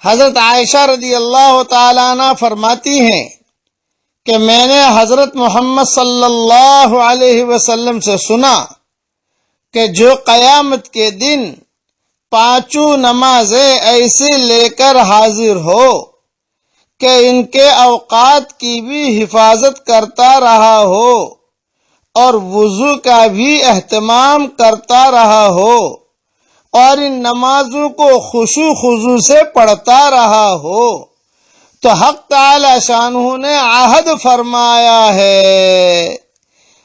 حضرت عائشہ رضی اللہ تعالیٰ عنہ فرماتی ہیں کہ میں نے حضرت محمد صلی اللہ علیہ وسلم سے سنا کہ جو قیامت کے دن پانچوں نمازیں ایسے لے کر حاضر ہو کہ ان کے اوقات کی بھی حفاظت کرتا رہا ہو اور وضو کا بھی اہتمام کرتا رہا ہو اور ان نمازوں کو خشوع خضوع سے پڑھتا رہا ہو تو حق تعالی شانہ نے عہد فرمایا ہے،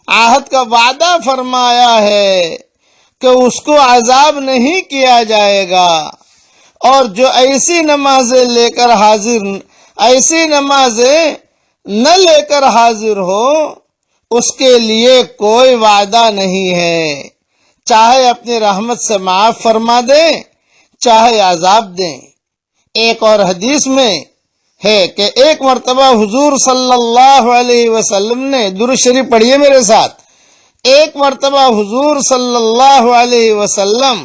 عہد کا وعدہ فرمایا ہے کہ اس کو عذاب نہیں کیا جائے گا، اور جو ایسی نمازیں نہ لے کر حاضر ہو اس کے لیے کوئی وعدہ نہیں ہے، چاہے اپنی رحمت سے معاف فرما دیں چاہے عذاب دیں۔ ایک اور حدیث میں ہے کہ ایک مرتبہ حضور صلی اللہ علیہ وسلم نے، درود شریف پڑھیے میرے ساتھ، ایک مرتبہ حضور صلی اللہ علیہ وسلم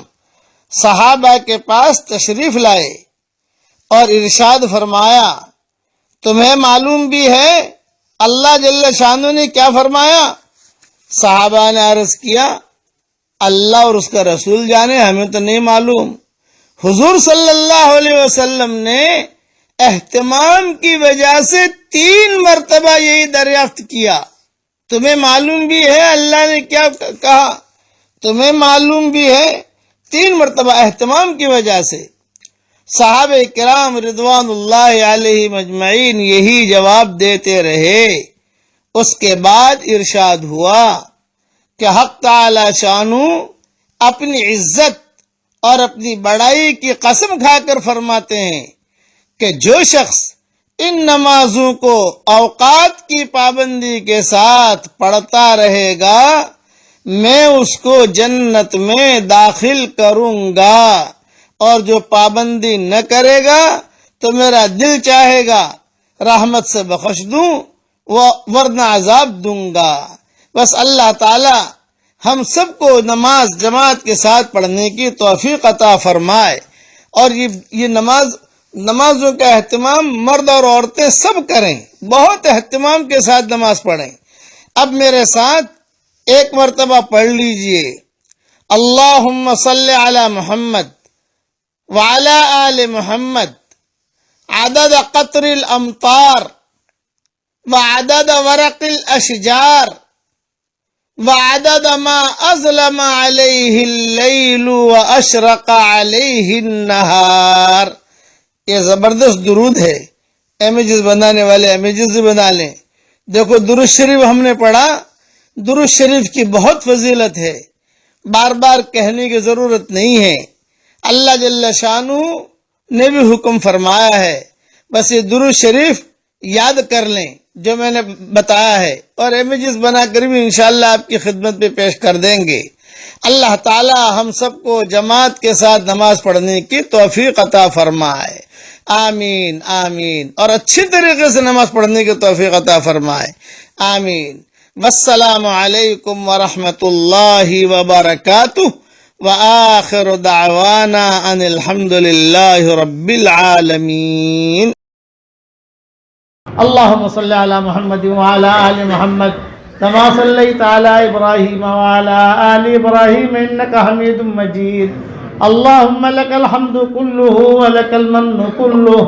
صحابہ کے پاس تشریف لائے اور ارشاد فرمایا، تمہیں معلوم بھی ہے اللہ جل شانہ نے کیا فرمایا؟ صحابہ نے عرض کیا، اللہ اور اس کا رسول جانے، ہمیں تو نہیں معلوم۔ حضور صلی اللہ علیہ وسلم نے اہتمام کی وجہ سے 3 مرتبہ یہی دریافت کیا، تمہیں معلوم بھی ہے اللہ نے کیا کہا؟ تمہیں معلوم بھی ہے؟ 3 مرتبہ اہتمام کی وجہ سے صحابہ کرام رضوان اللہ علیہ مجمعین یہی جواب دیتے رہے۔ اس کے بعد ارشاد ہوا کہ حق تعالی شانہ اپنی عزت اور اپنی بڑائی کی قسم کھا کر فرماتے ہیں کہ جو شخص ان نمازوں کو اوقات کی پابندی کے ساتھ پڑھتا رہے گا میں اس کو جنت میں داخل کروں گا، اور جو پابندی نہ کرے گا تو میرا دل چاہے گا رحمت سے بخش دوں ورنہ عذاب دوں گا۔ بس اللہ تعالی ہم سب کو نماز جماعت کے ساتھ پڑھنے کی توفیق عطا فرمائے، اور یہ نمازوں کا اہتمام مرد اور عورتیں سب کریں، بہت اہتمام کے ساتھ نماز پڑھیں۔ اب میرے ساتھ ایک مرتبہ پڑھ لیجئے، اللہم صلی علی محمد وعلی آل محمد عدد قطر الامطار وعدد ورق الاشجار وعدد ما اظلم علیہ اللیل واشرق علیہ النہار۔ یہ زبردست درود ہے، امیجز بنانے والے امیجز بنا لیں۔ دیکھو درود شریف ہم نے پڑھا، درود شریف کی بہت فضیلت ہے، بار بار کہنے کی ضرورت نہیں ہے، اللہ جل شانہ نے بھی حکم فرمایا ہے، بس یہ درود شریف یاد کر لیں جو میں نے بتایا ہے، اور امیجز بنا کر بھی انشاءاللہ آپ کی خدمت پہ پیش کر دیں گے۔ اللہ تعالی ہم سب کو جماعت کے ساتھ نماز پڑھنے کی توفیق عطا فرمائے، آمین آمین، اور اچھی طریقے سے نماز پڑھنے کی توفیق عطا فرمائے، آمین۔ والسلام علیکم ورحمۃ اللہ وبرکاتہ، وآخر دعوانا ان الحمد للہ رب العالمین۔ اللهم صل على محمد وعلى آل محمد كما صليت على إبراهيم وعلى آل إبراهيم إنك حميد مجيد. اللهم لك الحمد كله ولك المن كله،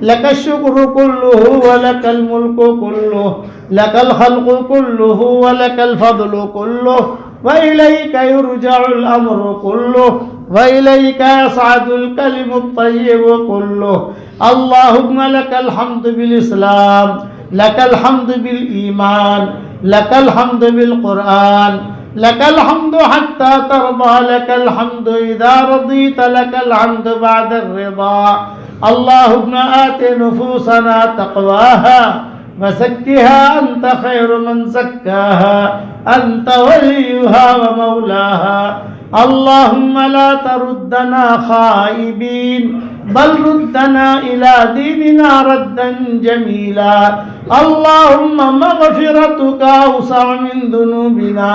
لك الشكر كله ولك الملك كله، لك الخلق كله ولك الفضل كله، وإليك يرجع الأمر كله، وإليك يصعد الكلم الطيب كله. اللهم لك الحمد بالإسلام، لك الحمد بالإيمان، لك الحمد بالقرآن، لك الحمد حتى ترضى، لك الحمد إذا رضيت، لك الحمد بعد الرضا. اللهم آت نفوسنا تقواها وزكها أنت خير من زكاها، أنت وليها ومولاها. اللهم لا تردنا خائبين، بل ردنا إلى ديننا ردا جميلا. اللهم مغفرتك أوسع من ذنوبنا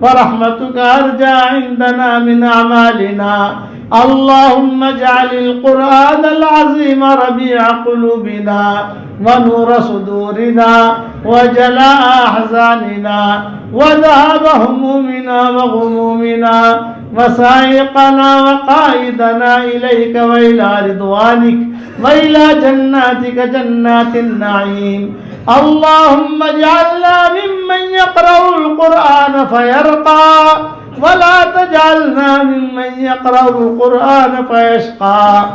ورحمتك أرجى عندنا من أعمالنا. اللهم اجعل القرآن العظيم ربيع قلوبنا ونور صدورنا وجلاء أحزاننا وذهاب همومنا وغمومنا وسائقنا وقائدنا إليك وإلى رضوانك وإلى جناتك جنات النعيم. اللهم اجعلنا ممن يقرأ القرآن فيرقى ولا تجعلنا ممن يقرأ القرآن فيشقى.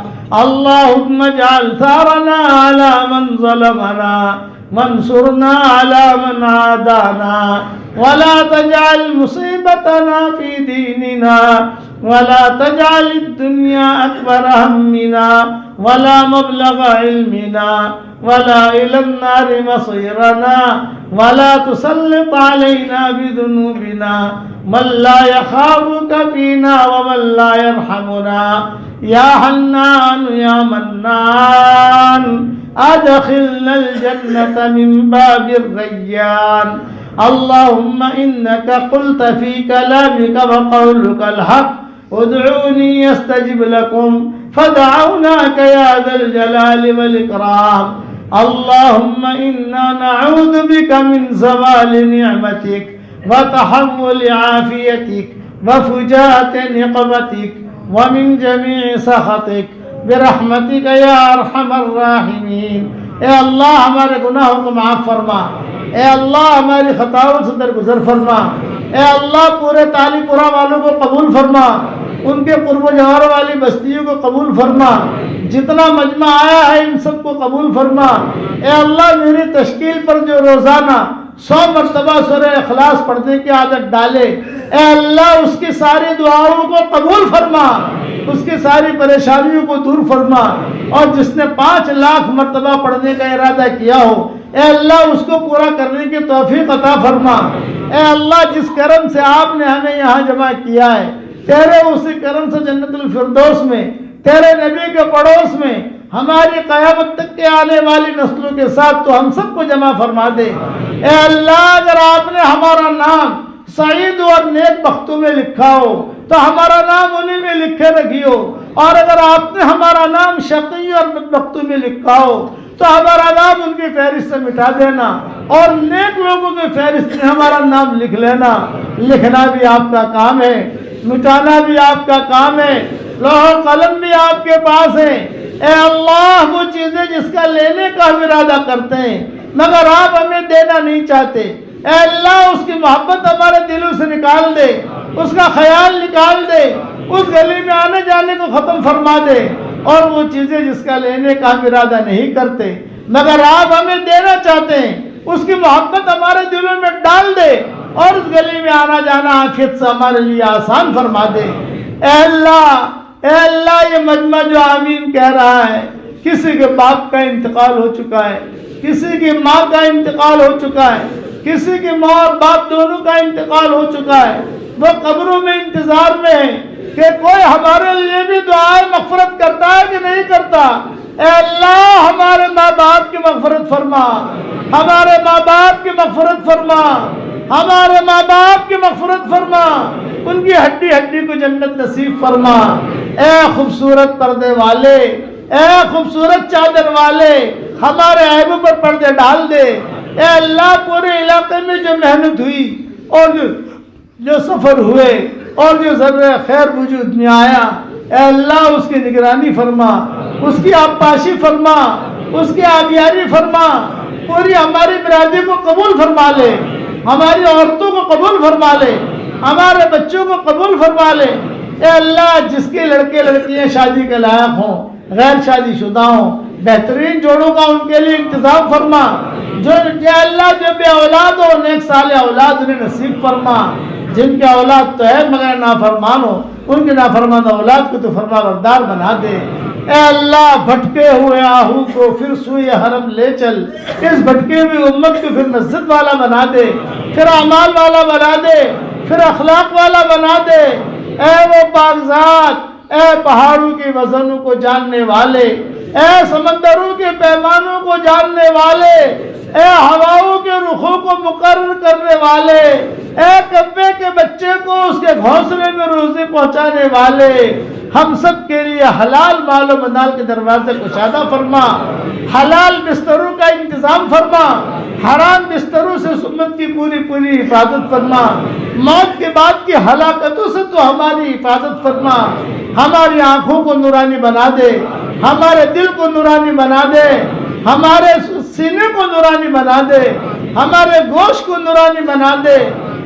اللهم اجعل ثارنا على من ظلمنا وانصرنا على من عادانا ولا تجعل مصيبتنا في ديننا ولا تجعل الدنيا أكبر همنا ولا مبلغ علمنا ولا إلى النار مصيرنا ولا تسلط علينا بذنوبنا من لا يخافك فينا ومن لا يرحمنا. يا حنان يا منان أدخلنا الجنة من باب الريان. اللهم إنك قلت في كلامك وقولك الحق ادعوني يستجب لكم فدعوناك يا ذا الجلال والإكرام. اللهم إنا نعوذ بك من زوال نعمتك وتحول عافيتك وفجاءة نقمتك ومن جميع سخطك برحمتك یا ارحم الراحمین. اے اللہ ہمارے گناہوں کو معاف فرما. اے اللہ ہماری خطاؤں سے درگزر فرما. اے اللہ پورے تالی پورا والوں کو قبول فرما. ان کے قرب و جوار والی بستیوں کو قبول فرما. جتنا مجمع آیا ہے ان سب کو قبول فرما. اے اللہ میری تشکیل پر جو روزانہ 100 مرتبہ سورہ اخلاص پڑھنے کی عادت ڈالے, اے اللہ اس کی ساری دعاؤں کو قبول فرما, اس کی ساری پریشانیوں کو دور فرما. اور جس نے 5 لاکھ مرتبہ پڑھنے کا ارادہ کیا ہو, اے اللہ اس کو پورا کرنے کی توفیق عطا فرما. اے اللہ جس کرم سے آپ نے ہمیں یہاں جمع کیا ہے, تیرے اسی کرم سے جنت الفردوس میں تیرے نبی کے پڑوس میں ہماری قیامت تک کے آنے والی نسلوں کے ساتھ تو ہم سب کو جمع فرما دے. اے اللہ اگر آپ نے ہمارا نام سعید اور نیک بختوں میں لکھا ہو تو ہمارا نام انہی میں لکھے رکھیو, اور اگر آپ نے ہمارا نام شقی اور بدبختوں میں لکھا ہو تو ہمارا نام ان کی فہرست سے مٹا دینا, اور نیک لوگوں کی فہرست میں ہمارا نام لکھ لینا. لکھنا بھی آپ کا کام ہے, مٹانا بھی آپ کا کام ہے, لوح و قلم بھی آپ کے پاس ہے. اے اللہ وہ چیزیں جس کا لینے کا ہم ارادہ کرتے ہیں مگر آپ ہمیں دینا نہیں چاہتے, اے اللہ اس کی محبت ہمارے دلوں سے نکال دے, اس کا خیال نکال دے, اس گلی میں آنے جانے کو ختم فرما دے. اور وہ چیزیں جس کا لینے کا ہم ارادہ نہیں کرتے مگر آپ ہمیں دینا چاہتے ہیں, اس کی محبت ہمارے دلوں میں ڈال دے, اور اس گلی میں آنا جانا عافیت سے ہمارے لیے آسان فرما دے. اے اللہ یہ مجمع جو آمین کہہ رہا ہے, کسی کے باپ کا انتقال ہو چکا ہے, کسی کی ماں کا انتقال ہو چکا ہے, کسی کی ماں اور باپ دونوں کا انتقال ہو چکا ہے, وہ قبروں میں انتظار میں ہے کہ کوئی ہمارے لیے بھی دعائیں مغفرت کرتا ہے کہ نہیں کرتا. اے اللہ ہمارے ماں باپ کی مغفرت فرما, ہمارے ماں باپ کی مغفرت فرما, ہمارے ماں باپ کی مغفرت فرما, ان کی ہڈی ہڈی کو جنت نصیب فرما. اے خوبصورت پردے والے, اے خوبصورت چادر والے, ہمارے عیبوں پر پردے ڈال دے. اے اللہ پورے علاقے میں جو محنت ہوئی اور جو سفر ہوئے اور جو ذرہ خیر وجود میں آیا, اے اللہ اس کی نگرانی فرما, اس کی آبپاشی فرما, اس کی آبیاری فرما. پوری ہماری برادری کو قبول فرما لے, ہماری عورتوں کو قبول فرما لے, ہمارے بچوں کو قبول فرما لے. اے اللہ جس کے لڑکے لڑکیاں شادی کے لائق ہوں, غیر شادی شدہ ہوں, بہترین جوڑوں کا ان کے لیے انتظام فرما. جو اے اللہ جو بے اولاد ہو نیک صالح اولاد انہیں نصیب فرما. جن کے اولاد تو ہے مگر نافرمان ہو, ان کے نافرمان اولاد کو تو فرما بردار بنا دے. اے اللہ بھٹکے ہوئے آہو کو پھر سوئے حرم لے چل, اس بھٹکے ہوئی امت کو پھر مسجد والا بنا دے, پھر اعمال والا بنا دے, پھر اخلاق والا بنا دے. اے وہ پاک ذات, اے پہاڑوں کی وزنوں کو جاننے والے, اے سمندروں کے پیمانوں کو جاننے والے, اے ہواؤں کے رخوں کو مقرر کرنے والے، اے کبے کے بچے کو اس کے گھونسلے میں روزی پہنچانے والے، ہم سب کے لیے حلال مال و منال کے دروازے کشادہ فرما، حلال بستروں کا انتظام فرما، حرام بستروں سے امت کی پوری حفاظت فرما، موت کے بعد کی ہلاکتوں سے تو ہماری حفاظت فرما، ہماری آنکھوں کو نورانی بنا دے، ہمارے دل کو نورانی بنا دے، ہمارے سینے کو نورانی بنا دے، ہمارے گوشت کو نورانی بنا دے،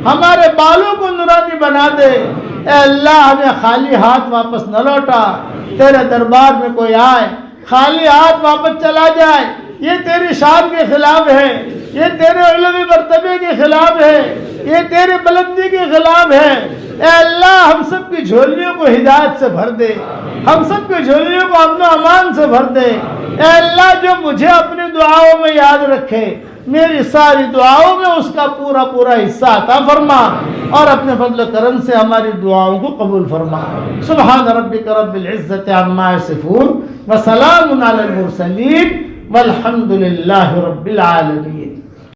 ہمارے بالوں کو نورانی بنا دے۔ اے اللہ ہمیں خالی ہاتھ واپس نہ لوٹا، تیرے دربار میں کوئی آئے خالی ہاتھ واپس چلا جائے یہ تیری شان کے خلاف ہے، یہ تیرے علوی مرتبے کے خلاف ہے، یہ تیری بلندی کے خلاف ہے۔ اے اللہ ہم سب کی جھولیوں کو ہدایت سے بھر دے، ہم سب کی جھولیوں کو امن و امان سے بھر دے۔ اے اللہ جو مجھے اپنی دعاؤں میں یاد رکھے، میری ساری دعاؤں میں اس کا پورا حصہ عطا فرما، اور اپنے فضل و کرم سے ہماری دعاؤں کو قبول فرما۔ سبحان ربک رب العزت عما یصفون وسلام علی المرسلین والحمد للہ رب العالمین۔